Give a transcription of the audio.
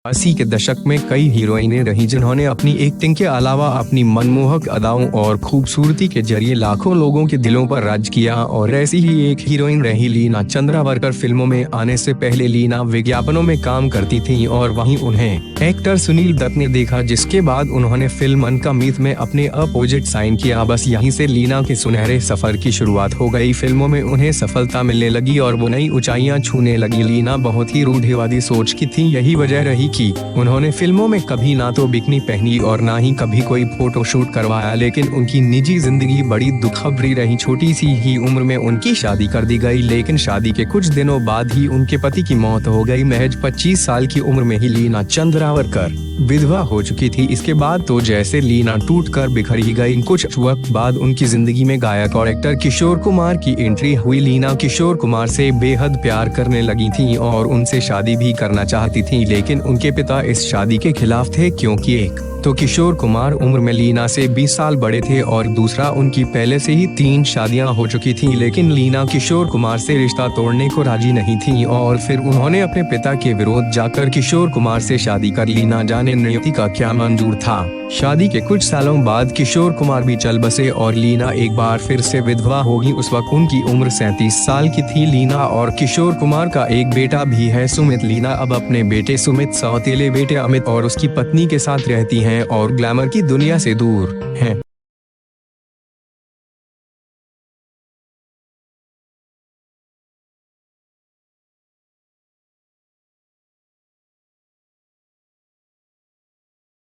80 के दशक में कई हीरोइनें रही जिन्होंने अपनी एक्टिंग के अलावा अपनी मनमोहक अदाओं और खूबसूरती के जरिए लाखों लोगों के दिलों पर राज किया। और ऐसी ही एक हीरोइन रही लीना चंद्रावरकर। फिल्मों में आने से पहले लीना विज्ञापनों में काम करती थीं और वहीं उन्हें एक्टर सुनील दत्त ने देखा, जिसके बाद उन्होंने फिल्म अनका मीत में अपने अपोजिट साइन किया। बस यहीं से लीना के सुनहरे सफर की शुरुआत हो गई। फिल्मों में उन्हें सफलता मिलने लगी और वो नई ऊंचाइयां छूने लगी। लीना बहुत ही रूढ़िवादी सोच की थी। यही वजह रही कि उन्होंने फिल्मों में कभी ना तो बिकनी पहनी और ना ही कभी कोई फोटोशूट करवाया। लेकिन उनकी निजी जिंदगी बड़ी दुखभरी रही। छोटी सी ही उम्र में उनकी शादी कर दी गई, लेकिन शादी के कुछ दिनों बाद ही उनके पति की मौत हो गई। महज 25 साल की उम्र में ही लीना चंद्रावरकर विधवा हो चुकी थी। इसके बाद तो जैसे लीना टूटकर बिखर ही गई। कुछ वक्त बाद उनकी जिंदगी में गायक और एक्टर किशोर कुमार की एंट्री हुई। लीना किशोर कुमार से बेहद प्यार करने लगी थीं और उनसे शादी भी करना चाहती थीं, लेकिन उनके पिता इस शादी के खिलाफ थे, क्योंकि एक तो किशोर कुमार उम्र में लीना से 20 साल बड़े थे और दूसरा उनकी पहले से ही 3 शादियां हो चुकी थीं। लेकिन लीना किशोर कुमार से रिश्ता तोड़ने को राजी नहीं थी और फिर उन्होंने अपने पिता के विरोध जाकर किशोर कुमार से शादी कर ली। ना जाने नियति का क्या मंजूर था। शादी के कुछ सालों बाद किशोर कुमार भी चल बसे और लीना एक बार फिर से विधवा होगी। उस वक्त उनकी उम्र 37 साल की थी। लीना और किशोर कुमार का एक बेटा भी है, सुमित। लीना अब अपने बेटे सुमित, सौतेले बेटे अमित और उसकी पत्नी के साथ रहती हैं और ग्लैमर की दुनिया से दूर हैं।